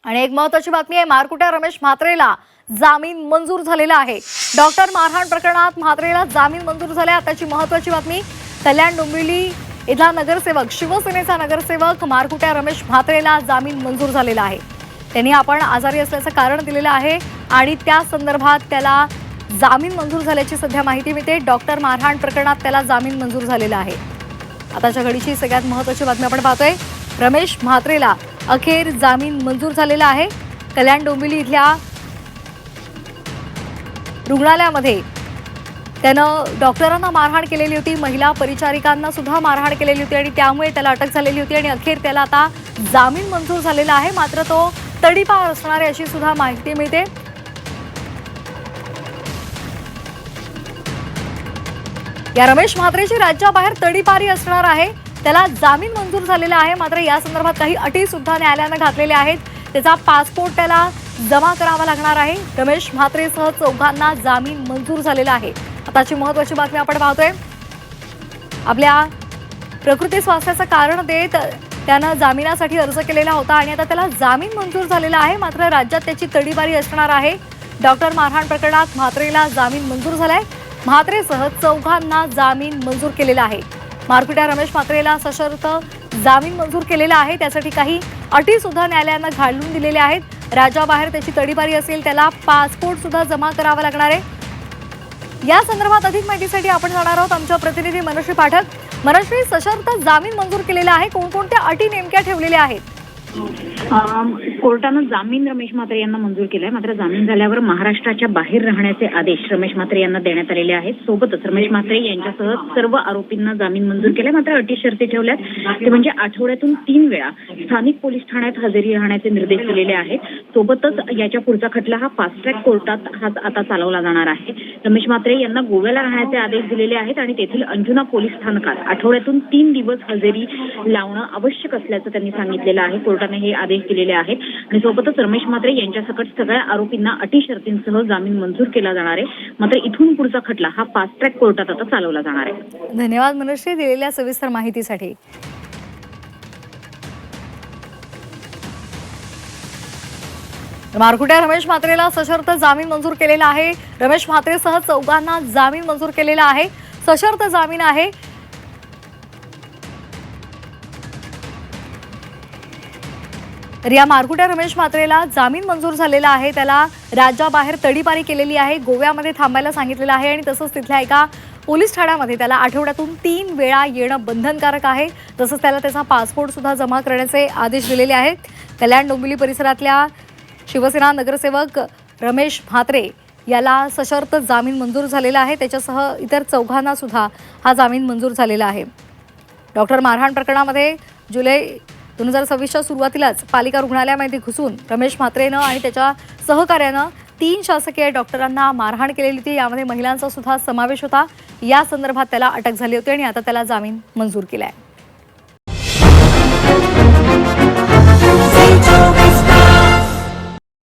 आणि एक महत्त्वाची बातमी आहे, मारकुट्या रमेश म्हात्रेला जामीन मंजूर झालेला आहे। डॉक्टर मारहाण प्रकरणात म्हात्रेला जामीन मंजूर झाला। आताची महत्त्वाची बातमी, कल्याण डोंबिवली इथला नगरसेवक, शिवसेनेचा नगरसेवक मारकुट्या रमेश म्हात्रेला जामीन मंजूर झालेला आहे। त्यांनी आपण आजारी असल्याचं कारण दिलेलं आहे आणि त्या संदर्भात त्याला जामीन मंजूर झाल्याची सध्या माहिती मिळते। डॉक्टर मारहाण प्रकरणात त्याला जामीन मंजूर झालेला आहे। आताच्या घडीची सगळ्यात महत्त्वाची बातमी आपण पाहतोय, रमेश म्हात्रेला अखेर जामीन मंजूर झालेला आहे। कल्याण डोंबिवली इथल्या रुग्णालयामध्ये त्यानं डॉक्टरांना मारहाण केलेली होती, महिला परिचारिकांना सुद्धा मारहाण केलेली होती आणि त्यामुळे त्याला अटक झालेली होती आणि अखेर त्याला आता जामीन मंजूर झालेला आहे। मात्र तो तडीपार असणार आहे अशी सुद्धा माहिती मिळते। या रमेश म्हात्रेची राज्याबाहेर तडीपारी असणार आहे। त्याला जामीन मंजूर झालेला आहे, मात्र या संदर्भात काही अटी सुद्धा न्यायालयाने घातलेल्या आहेत। त्याचा पासपोर्ट त्याला जमा करावा लागणार आहे। रमेश म्हात्रेसह चौघांना जामीन मंजूर झालेला आहे। आताची महत्त्वाची बातमी आपण पाहतोय, आपल्या प्रकृती स्वास्थ्याचं कारण देत त्यानं जामिनासाठी अर्ज केलेला होता आणि आता त्याला जामीन मंजूर झालेला आहे। मात्र राज्यात त्याची तडीपारी असणार आहे। डॉक्टर मारहाण प्रकरणात म्हात्रेला जामीन मंजूर झालाय। म्हात्रेसह चौघांना जामीन मंजूर केलेला आहे। मारकुट्या रमेश म्हात्रेला सशर्त जामीन मंजूर केलेला आहे। त्यासाठी काही अटी सुद्धा न्यायालयानं घालून दिलेल्या आहेत। राज्याबाहेर त्याची तडीपारी असेल, त्याला पासपोर्ट सुद्धा जमा करावा लागणार आहे। या संदर्भात अधिक माहितीसाठी आपण जाणार आहोत आमच्या प्रतिनिधी मनश्री पाठक। मनश्री, सशर्त जामीन मंजूर केलेला आहे, कोणकोणत्या अटी नेमक्या ठेवलेल्या आहेत? कोर्टानं जामीन रमेश म्हात्रे यांना मंजूर केलाय। मात्र जामीन झाल्यावर महाराष्ट्राच्या बाहेर राहण्याचे आदेश रमेश म्हात्रे यांना देण्यात आलेले आहेत। सोबतच रमेश म्हात्रे यांच्यासह सर्व आरोपींना जामीन मंजूर केलाय। मात्र अटी शर्ती ठेवल्यात, ते म्हणजे आठवड्यातून 3 वेळा स्थानिक पोलीस ठाण्यात हजेरी राहण्याचे निर्देश दिलेले आहेत। सोबतच याच्या पुढचा खटला हा फास्ट ट्रॅक कोर्टात आता चालवला जाणार आहे। रमेश म्हात्रे यांना गोव्याला राहण्याचे आदेश दिलेले आहेत आणि तेथील अंजुना पोलीस स्थानकात आठवड्यातून 3 दिवस हजेरी लावणं आवश्यक असल्याचं त्यांनी सांगितलेलं आहे। कोर्टाने हे आदेश दिलेले आहेत आणि सोबतच रमेश म्हात्रे यांच्यासकट सगळ्या आरोपींना अटी शर्तींसह जामीन मंजूर केला जाणार आहे। मात्र इथून पुढचा खटला हा फास्ट ट्रॅक कोर्टात आता चालवला जाणार आहे। धन्यवाद मनश्री दिलेल्या सविस्तर माहितीसाठी। मारकुट्या रमेश म्हात्रेला सशर्त जामीन मंजूर केलेला आहे। रमेश म्हात्रेसह चौघांना जामीन मंजूर केलेला आहे, सशर्त जामीन आहे। तर या मारकुट्या रमेश म्हात्रेला जामीन मंजूर झालेला आहे। त्याला राज्याबाहेर तडीपारी केलेली आहे, गोव्यामध्ये थांबायला सांगितलेलं आहे आणि तसंच तिथल्या एका पोलीस ठाण्यामध्ये त्याला आठवड्यातून 3 वेळा येणं बंधनकारक आहे। तसंच त्याला त्याचा पासपोर्ट सुद्धा जमा करण्याचे आदेश दिलेले आहेत। कल्याण डोंबिवली परिसरातल्या शिवसेना नगरसेवक रमेश म्हात्रे याला सशर्त जामीन मंजूर झालेला आहे। त्याच्यासह इतर चौघांना सुद्धा हा जामीन मंजूर झालेला आहे। डॉक्टर मारहाण प्रकरणामध्ये जुलै 2026च्या सुरुवातीलाच पालिका रुग्णालयामध्ये घुसून रमेश म्हात्रेनं आणि त्याच्या सहकार्यानं 3 शासकीय डॉक्टरांना मारहाण केलेली होती। यामध्ये महिलांचा सुद्धा समावेश होता। या संदर्भात त्याला अटक झाली होती आणि आता त्याला जामीन मंजूर केला आहे।